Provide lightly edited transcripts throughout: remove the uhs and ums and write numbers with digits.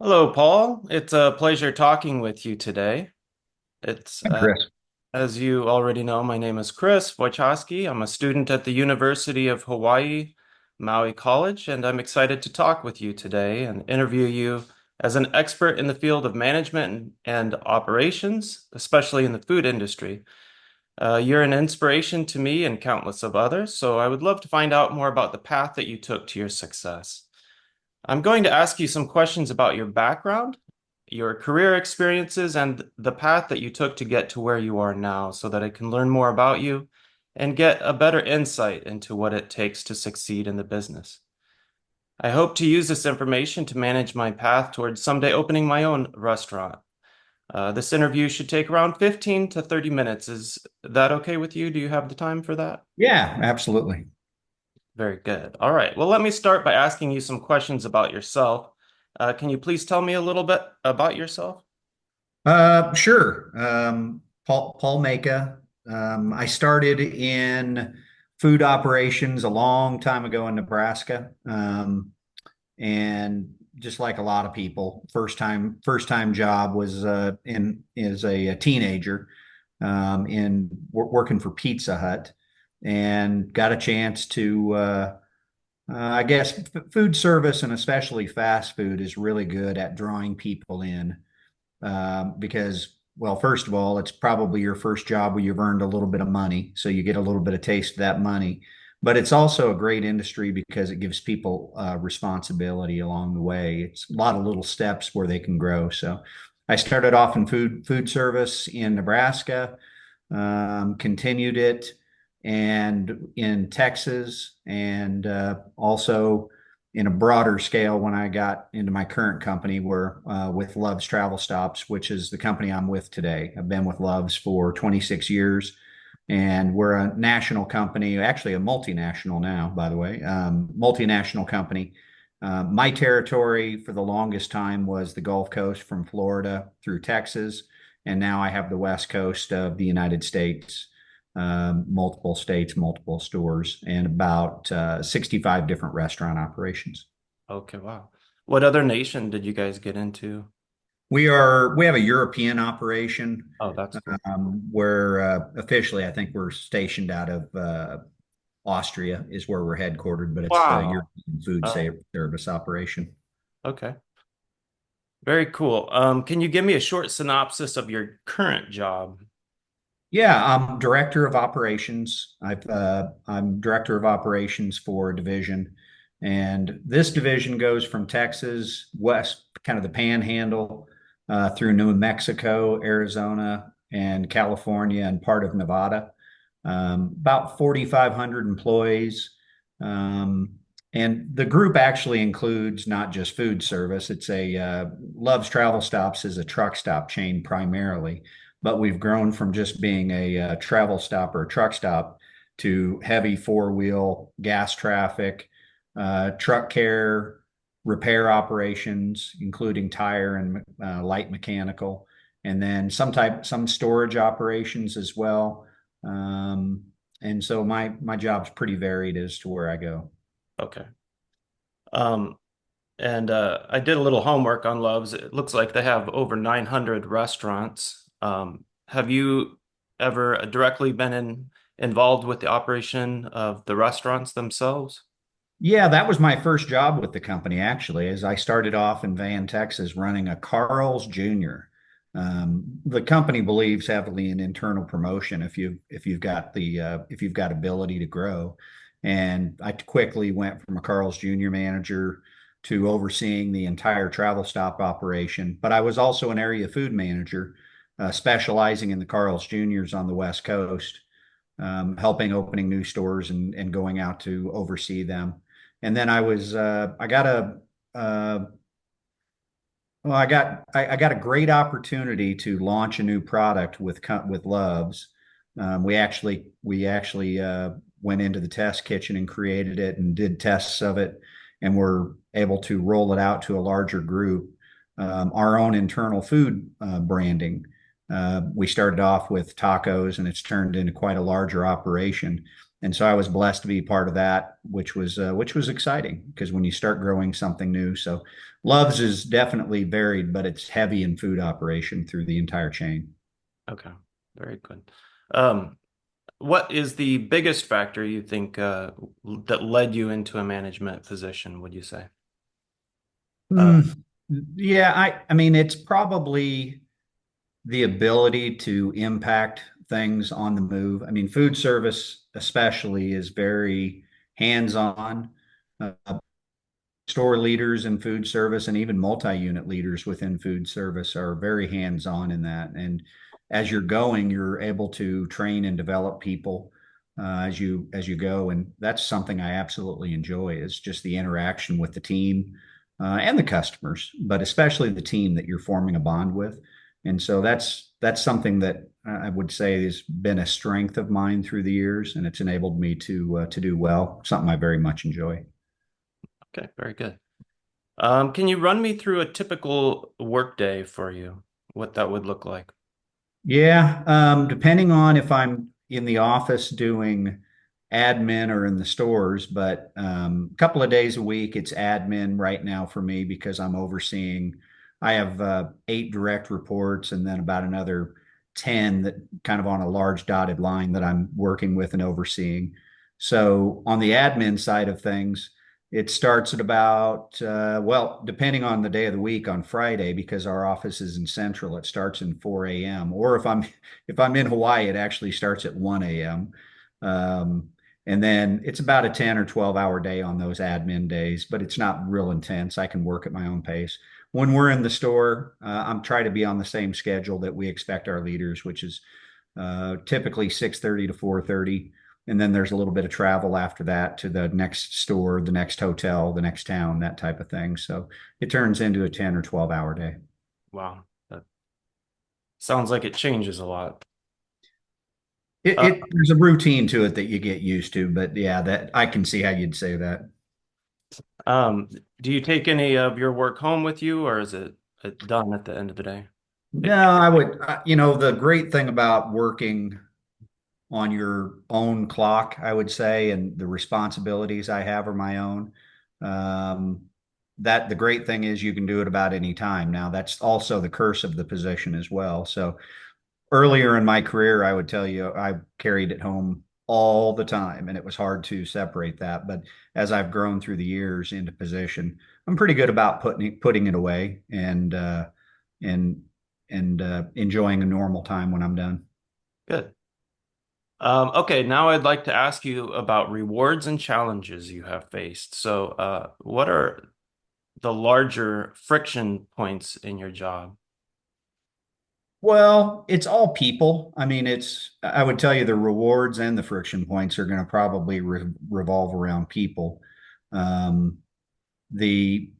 Hello, Paul. It's a pleasure talking with you today. It's Hi, Chris. As you already know, my name is Chris Wojcicki. I'm a student at the University of Hawaii, Maui College, and I'm excited to talk with you today and interview you as an expert in the field of management and operations, especially in the food industry. You're an inspiration to me and countless of others, so I would love to find out more about the path that you took to your success. I'm going to ask you some questions about your background, your career experiences, and the path that you took to get to where you are now so that I can learn more about you and get a better insight into what it takes to succeed in the business. I hope to use this information to manage my path towards someday opening my own restaurant. This interview should take around 15 to 30 minutes. Is that okay with you? Do you have the time for that? Yeah, absolutely. Very good. All right. Well, let me start by asking you some questions about yourself. Can you please tell me a little bit about yourself? Sure. Paul Maca. I started in food operations a long time ago in Nebraska. And just like a lot of people, first time job was in as a teenager in working for Pizza Hut, and got a chance to I guess food service, and especially fast food, is really good at drawing people in, because, well, first of all, it's probably your first job where you've earned a little bit of money, so you get a little bit of taste of that money. But it's also a great industry because it gives people responsibility along the way. It's a lot of little steps where they can grow. So I started off in food service in Nebraska, continued it and in Texas, and also in a broader scale when I got into my current company, where with Love's Travel Stops, which is the company I'm with today. I've been with Love's for 26 years, and we're a national company, actually a multinational now, by the way, multinational company. My territory for the longest time was the Gulf Coast from Florida through Texas, and now I have the West Coast of the United States, multiple states, multiple stores, and about 65 different restaurant operations. Okay, wow. What other nation did you guys get into? We have a European operation, Oh, that's cool. where officially I think we're stationed out of Austria is where we're headquartered, but it's the Wow. European Food Oh, Service operation. okay. Very cool. Can you give me a short synopsis of your current job? Yeah, I'm director of operations. I'm director of operations for a division, and this division goes from Texas west, kind of the Panhandle, through New Mexico, Arizona, and California, and part of Nevada. About 4,500 employees. Um, and the group actually includes not just food service. It's a Love's Travel Stops is a truck stop chain primarily, but we've grown from just being a travel stop or a truck stop to heavy four-wheel gas traffic, truck care, repair operations, including tire and light mechanical, and then some storage operations as well. Um, and so my job's pretty varied as to where I go. Okay. Um, and I did a little homework on Love's. It looks like they have over 900 restaurants. Have you ever directly been involved with the operation of the restaurants themselves? Yeah, that was my first job with the company, actually, as I started off in Van, Texas, running a Carl's Jr. The company believes heavily in internal promotion if you've got ability to grow. And I quickly went from a Carl's Jr. manager to overseeing the entire travel stop operation. But I was also an area food manager, specializing in the Carl's Jr.'s on the West Coast, helping opening new stores and going out to oversee them. And then I got a well, I got a great opportunity to launch a new product with Love's. We actually went into the test kitchen and created it and did tests of it, and were able to roll it out to a larger group. Our own internal food branding. We started off with tacos, and it's turned into quite a larger operation. And so I was blessed to be part of that, which was exciting because when you start growing something new. So Love's is definitely varied, but it's heavy in food operation through the entire chain. Okay, very good. Um, what is the biggest factor you think that led you into a management position, would you say? Uh, Mm, yeah, I mean, it's probably the ability to impact things on the move. I mean, food service especially is very hands-on. Store leaders in food service and even multi-unit leaders within food service are very hands-on in that. And as you're going, you're able to train and develop people as you go. And that's something I absolutely enjoy is just the interaction with the team and the customers, but especially the team that you're forming a bond with. And so that's something that I would say has been a strength of mine through the years, and it's enabled me to do well. Something I very much enjoy. okay, very good. Can you run me through a typical workday for you? What that would look like? Yeah, depending on if I'm in the office doing admin or in the stores, but a couple of days a week, it's admin right now for me because I'm overseeing. I have 8 direct reports and then about another 10 that kind of on a large dotted line that I'm working with and overseeing. So on the admin side of things, it starts at about, well, depending on the day of the week on Friday, because our office is in Central, it starts in 4 a.m. Or if I'm in Hawaii, it actually starts at 1 a.m. Um, and then it's about a 10 or 12 hour day on those admin days, but it's not real intense. I can work at my own pace. When we're in the store, I'm trying to be on the same schedule that we expect our leaders, which is typically 6:30 to 4:30, and then there's a little bit of travel after that to the next store, the next hotel, the next town, that type of thing. So it turns into a 10 or 12 hour day. Wow, that sounds like it changes a lot. It, Uh, it there's a routine to it that you get used to, but yeah, that I can see how you'd say that. um, do you take any of your work home with you, or is it done at the end of the day? No, I would, the great thing about working on your own clock, I would say, and the responsibilities I have are my own. Um, that the great thing is you can do it about any time. Now, that's also the curse of the position as well. So earlier in my career, I would tell you I carried it home all the time, and it was hard to separate that. But as I've grown through the years into position, I'm pretty good about putting it away and enjoying a normal time when I'm done. Good. Okay, now I'd like to ask you about rewards and challenges you have faced. So, what are the larger friction points in your job? Well, it's all people. I mean, I would tell you the rewards and the friction points are going to probably revolve around people. Um, the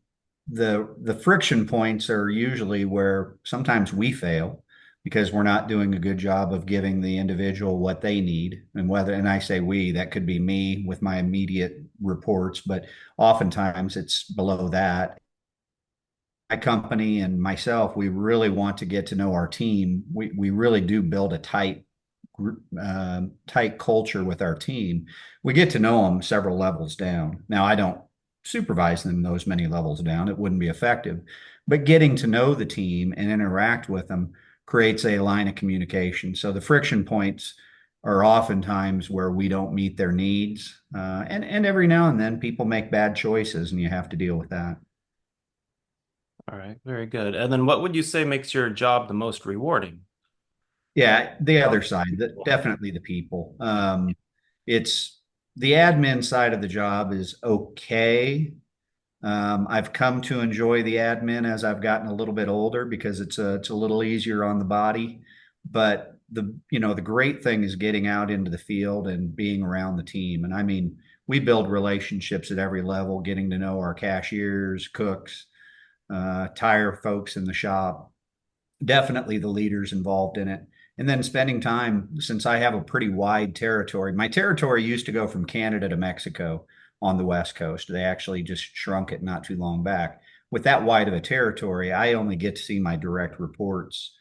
the friction points are usually where sometimes we fail because we're not doing a good job of giving the individual what they need. And I say we, that could be me with my immediate reports, but oftentimes it's below that. My company and myself, we really want to get to know our team. We really do build a tight culture with our team. We get to know them several levels down. Now, I don't supervise them those many levels down; it wouldn't be effective. But getting to know the team and interact with them creates a line of communication. So the friction points are oftentimes where we don't meet their needs, and every now and then people make bad choices, and you have to deal with that. All right, very good. And then what would you say makes your job the most rewarding? Yeah, the Oh, other side, people. definitely the people. It's the admin side of the job is okay. I've come to enjoy the admin as I've gotten a little bit older because it's a little easier on the body. But the great thing is getting out into the field and being around the team. And I mean, we build relationships at every level, getting to know our cashiers, cooks, tire folks in the shop, definitely the leaders involved in it. And then spending time, since I have a pretty wide territory, my territory used to go from Canada to Mexico on the West Coast. They actually just shrunk it not too long back. With that wide of a territory, I only get to see my direct reports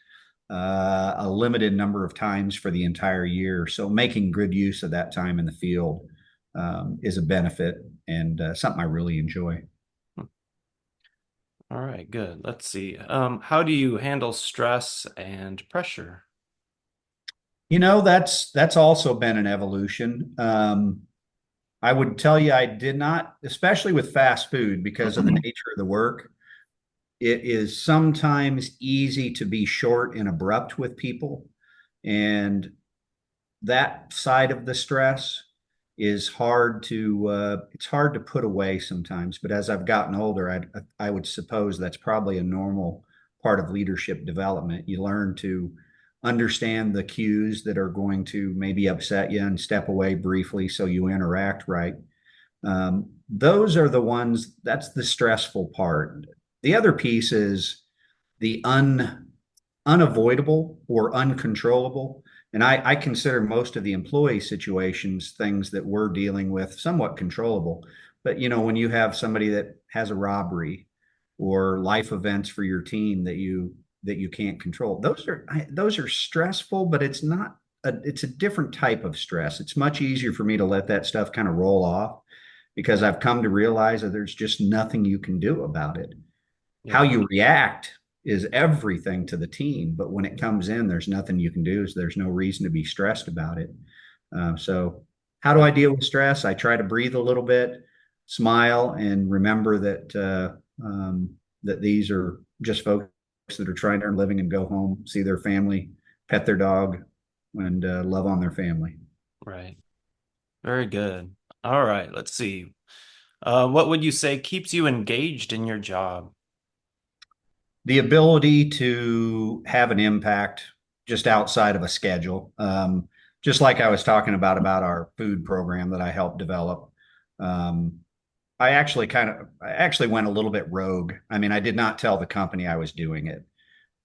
a limited number of times for the entire year. So making good use of that time in the field is a benefit and something I really enjoy. All right, good. Let's see. How do you handle stress and pressure? That's also been an evolution. I would tell you I did not, especially with fast food, because of the nature of the work. It is sometimes easy to be short and abrupt with people, and that side of the stress is hard to it's hard to put away sometimes. But as I've gotten older, I would suppose that's probably a normal part of leadership development. You learn to understand the cues that are going to maybe upset you and step away briefly so you interact right. Those are the ones, that's the stressful part. The other piece is the unavoidable or uncontrollable. And I consider most of the employee situations things that we're dealing with somewhat controllable. But when you have somebody that has a robbery or life events for your team that you can't control, those are stressful, but it's a different type of stress. It's much easier for me to let that stuff kind of roll off because I've come to realize that there's just nothing you can do about it. How Yeah, you react is everything to the team, but when it comes in, there's nothing you can do. So there's no reason to be stressed about it. So, how do I deal with stress? I try to breathe a little bit, smile, and remember that these are just folks that are trying to earn a living and go home, see their family, pet their dog, and love on their family. right. Very good. All right, let's see. What would you say keeps you engaged in your job? The ability to have an impact just outside of a schedule. Just like I was talking about our food program that I helped develop. Um, I actually went a little bit rogue. I mean, I did not tell the company I was doing it,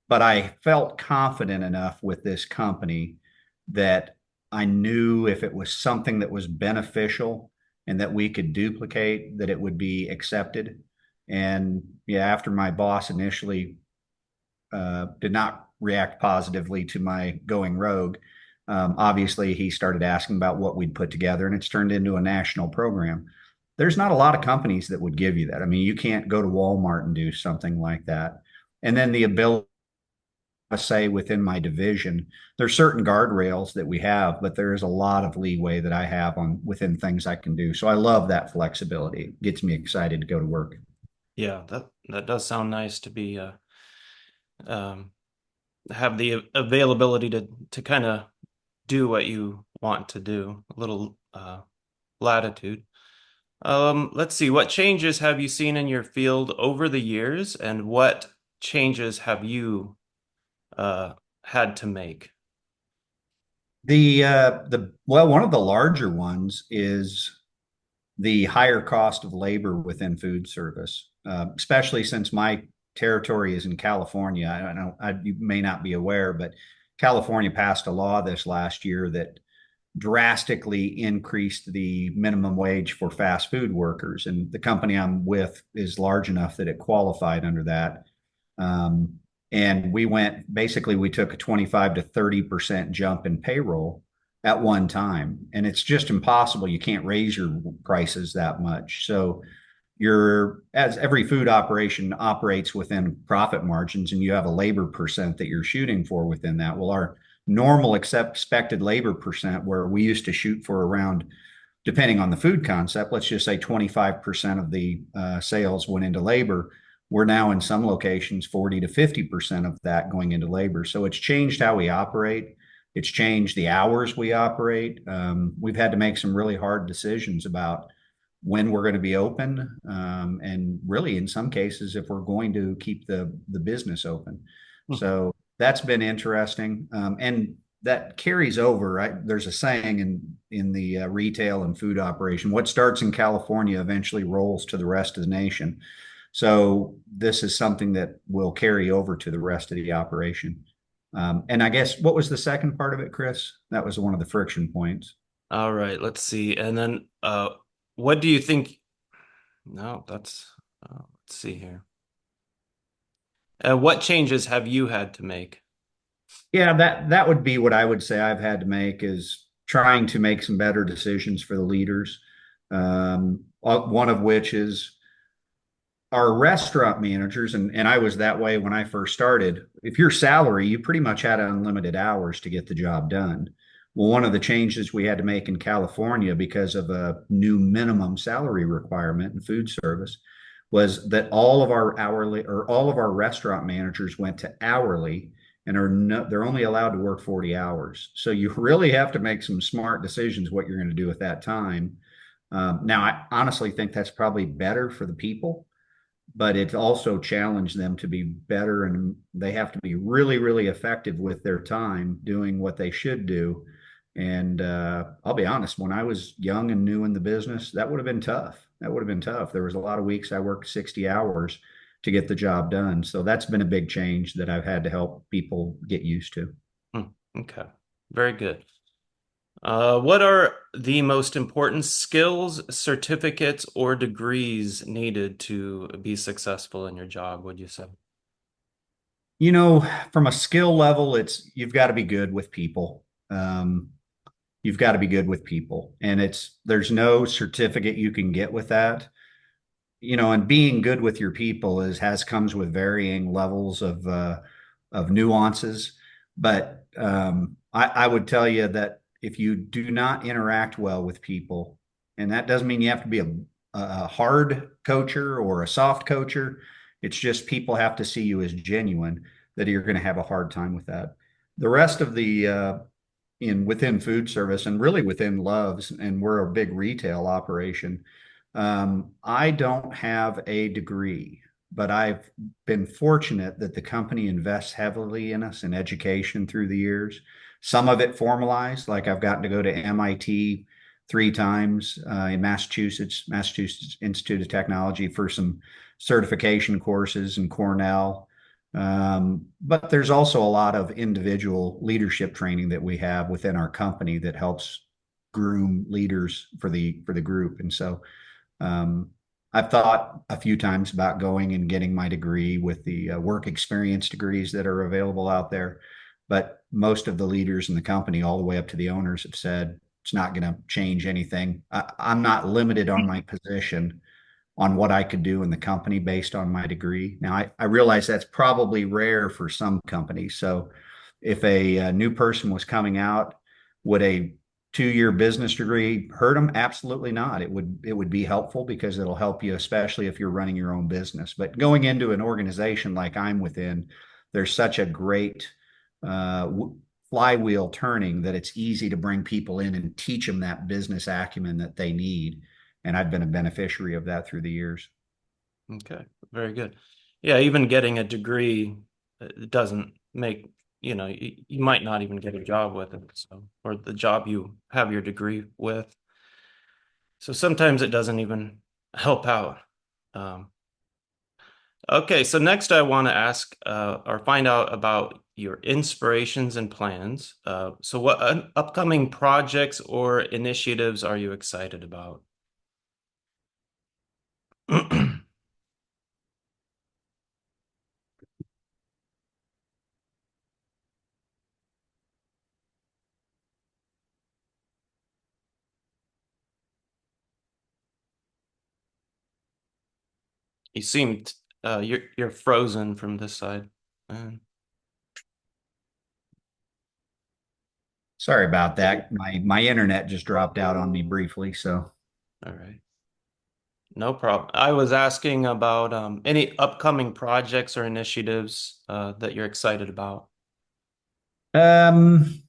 but I felt confident enough with this company that I knew if it was something that was beneficial and that we could duplicate, that it would be accepted. And yeah, after my boss initially did not react positively to my going rogue. Obviously, he started asking about what we'd put together, and it's turned into a national program. There's not a lot of companies that would give you that. I mean, you can't go to Walmart and do something like that. And then the ability to say within my division, there's certain guardrails that we have, but there is a lot of leeway that I have on within things I can do. So I love that flexibility. It gets me excited to go to work. Yeah, that does sound nice to be um, have the availability to kind of do what you want to do, a little latitude. Let's see, what changes have you seen in your field over the years, and what changes have you uh, had to make? One of the larger ones is the higher cost of labor within food service, especially since my territory is in California. I don't know, you may not be aware, but California passed a law this last year that drastically increased the minimum wage for fast food workers. And the company I'm with is large enough that it qualified under that. Um, and we took a 25 to 30% jump in payroll at one time. And it's just impossible. You can't raise your prices that much. So as every food operation operates within profit margins and you have a labor percent that you're shooting for within that. Well, our normal expected labor percent, where we used to shoot for around, depending on the food concept, let's just say 25% of the sales went into labor. We're now in some locations 40 to 50% of that going into labor. So it's changed how we operate. It's changed the hours we operate. We've had to make some really hard decisions about when we're going to be open, and really, in some cases, if we're going to keep the business open. So that's been interesting, and that carries over. Right, there's a saying in the retail and food operation: "What starts in California eventually rolls to the rest of the nation." So this is something that will carry over to the rest of the operation. And I guess what was the second part of it, Chris? That was one of the friction points. All right, let's see. And then what do you think? No, that's let's see here. What changes have you had to make? Yeah, that would be what I would say I've had to make is trying to make some better decisions for the leaders. One of which is our restaurant managers, and I was that way when I first started. If your salary, you pretty much had unlimited hours to get the job done. Well, one of the changes we had to make in California because of a new minimum salary requirement in food service was that all of our hourly or all of our restaurant managers went to hourly and they're only allowed to work 40 hours. So you really have to make some smart decisions what you're going to do with that time. Now, I honestly think that's probably better for the people, but it also challenged them to be better, and they have to be really, really effective with their time doing what they should do. And I'll be honest, when I was young and new in the business, that would have been tough. That would have been tough. There was a lot of weeks I worked 60 hours to get the job done. So that's been a big change that I've had to help people get used to. Hmm, okay, very good. What are the most important skills, certificates, or degrees needed to be successful in your job, would you say? You know, from a skill level, it's you've got to be good with people. Um, you've got to be good with people, and there's no certificate you can get with that. And being good with your people is has comes with varying levels of nuances. But I would tell you that if you do not interact well with people, and that doesn't mean you have to be a hard coacher or a soft coacher, it's just people have to see you as genuine, that you're going to have a hard time with that. The rest of the in within food service and really within Love's, and we're a big retail operation. I don't have a degree, but I've been fortunate that the company invests heavily in us in education through the years. Some of it formalized, like I've gotten to go to MIT 3 times in Massachusetts Institute of Technology for some certification courses, and Cornell. But there's also a lot of individual leadership training that we have within our company that helps groom leaders for the group. And so I've thought a few times about going and getting my degree with the work experience degrees that are available out there. But most of the leaders in the company, all the way up to the owners, have said it's not going to change anything. I'm not limited on my position on what I could do in the company based on my degree. Now, I realize that's probably rare for some companies. So if a new person was coming out, would a 2-year business degree hurt them? Absolutely not. It would be helpful because it'll help you, especially if you're running your own business. But going into an organization like I'm within, there's such a great uh, flywheel turning that it's easy to bring people in and teach them that business acumen that they need. And I've been a beneficiary of that through the years. Okay, very good. Yeah, even getting a degree doesn't make, you might not even get a job with it, so, or the job you have your degree with. So sometimes it doesn't even help out. Um, okay, so next I want to ask or find out about your inspirations and plans. So what upcoming projects or initiatives are you excited about? You seemed you're frozen from this side. Uh, Sorry about that. My internet just dropped out on me briefly. So, all right. No problem. I was asking about any upcoming projects or initiatives that you're excited about. um,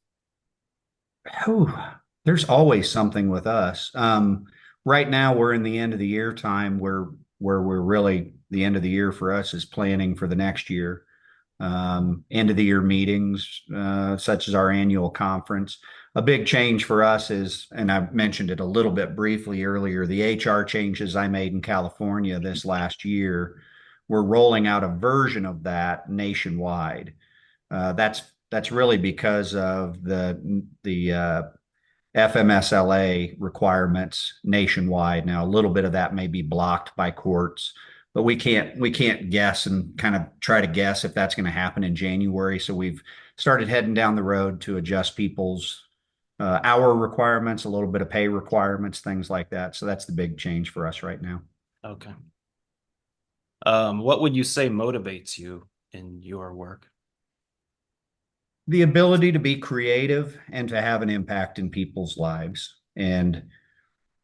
whew, there's always something with us. Right now we're in the end of the year time where we're really the end of the year for us is planning for the next year. End of the year meetings, such as our annual conference. A big change for us is, and I mentioned it a little bit briefly earlier, the HR changes I made in California this last year. We're rolling out a version of that nationwide. That's really because of the FMSLA requirements nationwide. Now, a little bit of that may be blocked by courts, but we can't guess and kind of try to guess if that's going to happen in January. So we've started heading down the road to adjust people's hour requirements, a little bit of pay requirements, things like that. So that's the big change for us right now. Okay. What would you say motivates you in your work? The ability to be creative and to have an impact in people's lives. And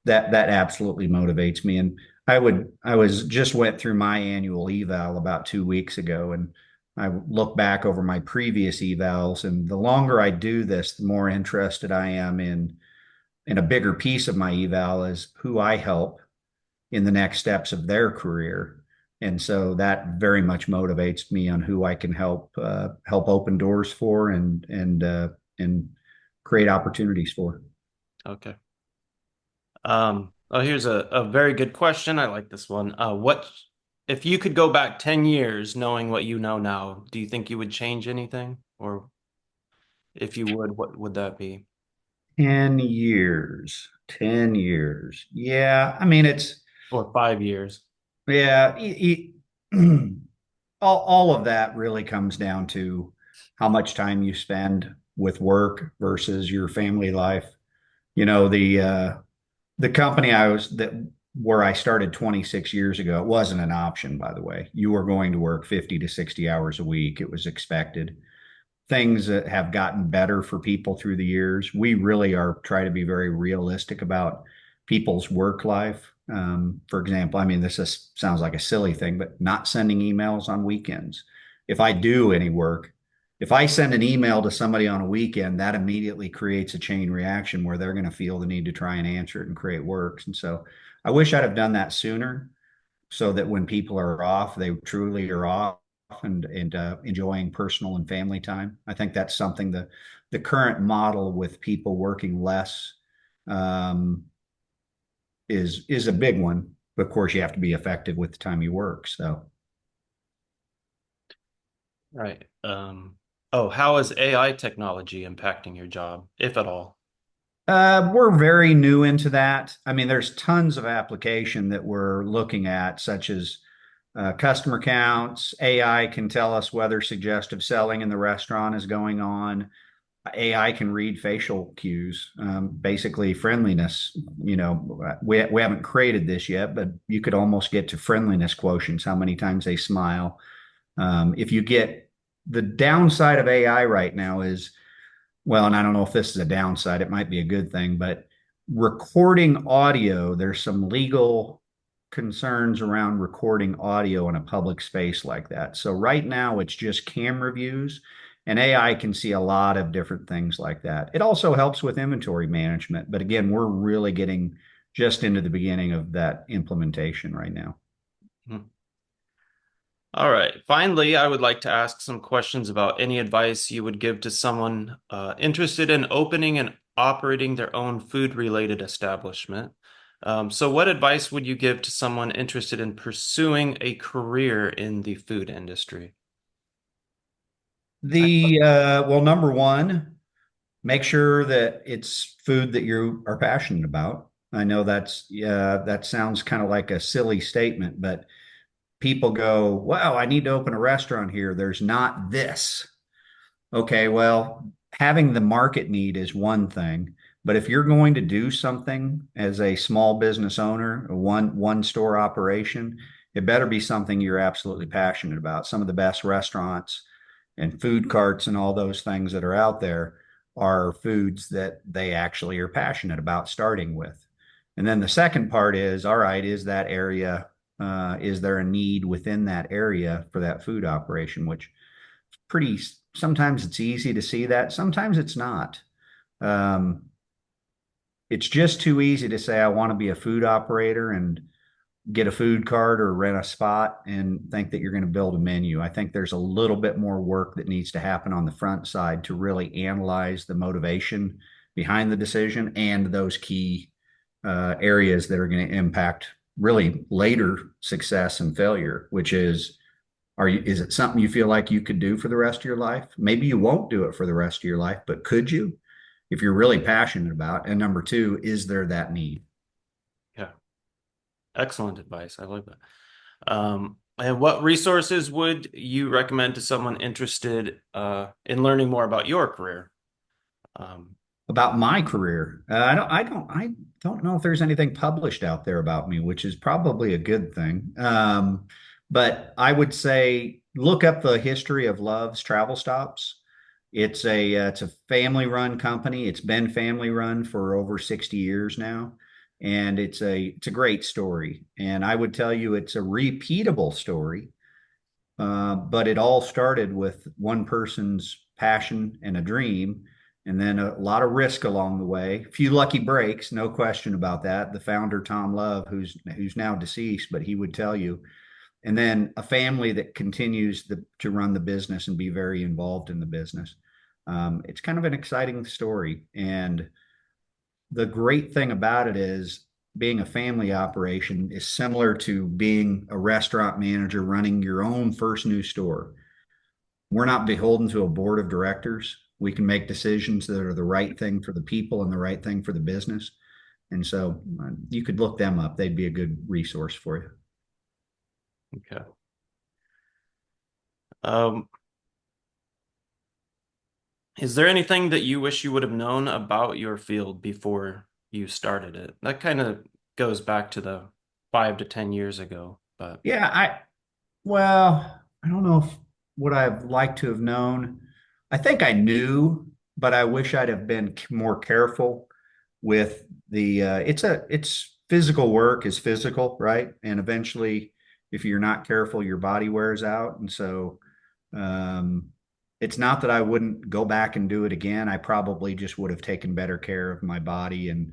that absolutely motivates me. And I was just went through my annual eval about 2 weeks ago, and I look back over my previous evals, and the longer I do this, the more interested I am in a bigger piece of my eval is who I help in the next steps of their career. And so that very much motivates me on who I can help open doors for and create opportunities for. Okay. Oh, here's a very good question. I like this one. What if you could go back 10 years knowing what you know now, do you think you would change anything? Or if you would, what would that be? 10 years. 10 years. Yeah, I mean it's Or 5 years? yeah, all of that really comes down to how much time you spend with work versus your family life. You know, the company I was that where I started 26 years ago, it wasn't an option, by the way. You were going to work 50 to 60 hours a week. It was expected. Things that have gotten better for people through the years. We really are trying to be very realistic about people's work life. For example, I mean, sounds like a silly thing, but not sending emails on weekends. If I do any work, if I send an email to somebody on a weekend, that immediately creates a chain reaction where they're going to feel the need to try and answer it and create works. And so I wish I'd have done that sooner so that when people are off, they truly are off and enjoying personal and family time. I think that's something the current model with people working less um, is a big one. But of course, you have to be effective with the time you work. So Right. Oh, how is AI technology impacting your job, if at all? we're very new into that. I mean, there's tons of application that we're looking at, such as customer counts. AI can tell us whether suggestive selling in the restaurant is going on. AI can read facial cues, basically friendliness. You know, we haven't created this yet, but you could almost get to friendliness quotients, how many times they smile. If you get the downside of AI right now is, well, and I don't know if this is a downside, it might be a good thing, but recording audio, there's some legal concerns around recording audio in a public space like that. So right now it's just camera views and AI can see a lot of different things like that. It also helps with inventory management, but again, we're really getting just into the beginning of that implementation right now. Hmm. All right. Finally, I would like to ask some questions about any advice you would give to someone interested in opening and operating their own food-related establishment. So what advice would you give to someone interested in pursuing a career in the food industry? Well, number one, make sure that it's food that you are passionate about. I know that sounds kind of like a silly statement, but people go, "Wow, I need to open a restaurant here. There's not this." Okay, well, having the market need is one thing, but if you're going to do something as a small business owner, a one store operation, it better be something you're absolutely passionate about. Some of the best restaurants and food carts and all those things that are out there are foods that they actually are passionate about starting with. And then the second part is, all right, is that area, is there a need within that area for that food operation, which pretty, sometimes it's easy to see that, sometimes it's not. Um, it's just too easy to say, I want to be a food operator and get a food cart or rent a spot and think that you're going to build a menu. I think there's a little bit more work that needs to happen on the front side to really analyze the motivation behind the decision and those key areas that are going to impact really later success and failure, which is it something you feel like you could do for the rest of your life? Maybe you won't do it for the rest of your life, but could you? If you're really passionate about it. And number two, is there that need? Yeah, excellent advice. I like that. And what resources would you recommend to someone interested in learning more about your career? Um, About my career. I don't know if there's anything published out there about me, which is probably a good thing. But I would say look up the history of Love's Travel Stops. It's a family run company. It's been family run for over 60 years now, and it's a great story. And I would tell you it's a repeatable story, but it all started with one person's passion and a dream, and then a lot of risk along the way. A few lucky breaks, no question about that. The founder, Tom Love, who's now deceased, but he would tell you. And then a family that continues to run the business and be very involved in the business. It's kind of an exciting story, and the great thing about it is being a family operation is similar to being a restaurant manager running your own first new store. We're not beholden to a board of directors. We can make decisions that are the right thing for the people and the right thing for the business. And so you could look them up. They'd be a good resource for you. okay. Um, is there anything that you wish you would have known about your field before you started it? That kind of goes back to the 5 to 10 years ago, but Yeah, well, I don't know if what I've liked to have known. I think I knew, but I wish I'd have been more careful with it's physical work is physical, right? And eventually, if you're not careful, your body wears out. And so, um, it's not that I wouldn't go back and do it again. I probably just would have taken better care of my body and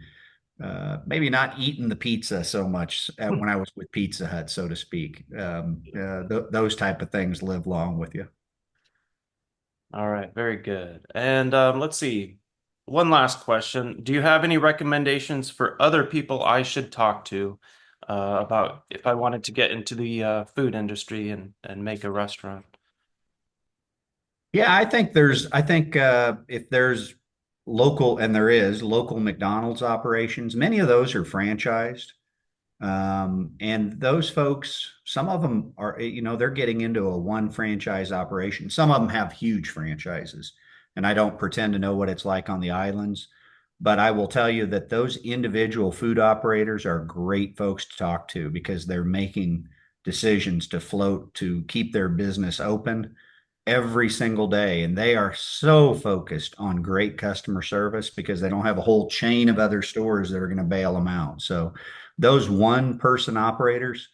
maybe not eating the pizza so much when I was with Pizza Hut, so to speak. Those type of things live long with you. all right, very good. And let's see. One last question. Do you have any recommendations for other people I should talk to about if I wanted to get into the food industry and make a restaurant? Yeah, I think if there's local, and there is local McDonald's operations, many of those are franchised. And those folks, some of them are, they're getting into a one franchise operation. Some of them have huge franchises, and I don't pretend to know what it's like on the islands, but I will tell you that those individual food operators are great folks to talk to because they're making decisions to float to keep their business open every single day. And they are so focused on great customer service because they don't have a whole chain of other stores that are going to bail them out. So those one person operators,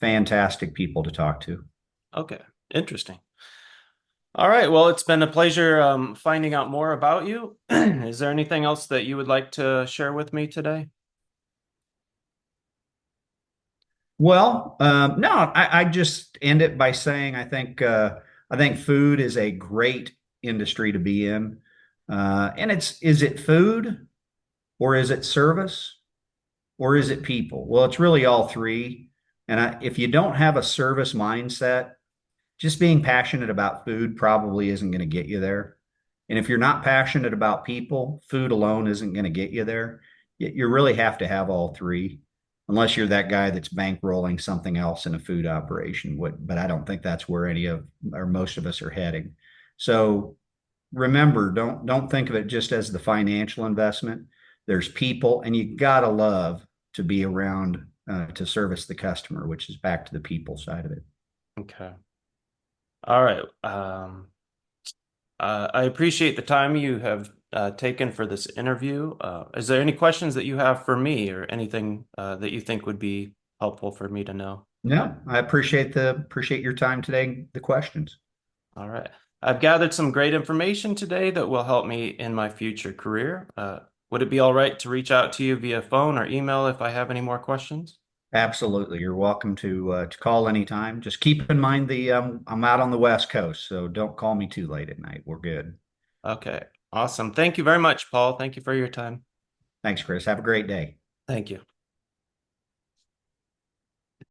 fantastic people to talk to. Okay, interesting. All right, well, it's been a pleasure finding out more about you. Is there anything else that you would like to share with me today? Well, no, I just end it by saying I think food is a great industry to be in. And is it food or is it service? Or is it people? Well, it's really all three. And if you don't have a service mindset, just being passionate about food probably isn't going to get you there. And if you're not passionate about people, food alone isn't going to get you there. You really have to have all three, unless you're that guy that's bankrolling something else in a food operation. But I don't think that's where any of or most of us are heading. So remember, don't think of it just as the financial investment. There's people, and you gotta love to be around to service the customer, which is back to the people side of it. Okay. All right. I appreciate the time you have taken for this interview. Is there any questions that you have for me or anything that you think would be helpful for me to know? No, I appreciate your time today, the questions. All right. I've gathered some great information today that will help me in my future career. Would it be all right to reach out to you via phone or email if I have any more questions? Absolutely. You're welcome to call anytime. Just keep in mind I'm out on the West Coast, so don't call me too late at night. We're good. Okay. Awesome. Thank you very much, Paul. Thank you for your time. Thanks, Chris. Have a great day. Thank you.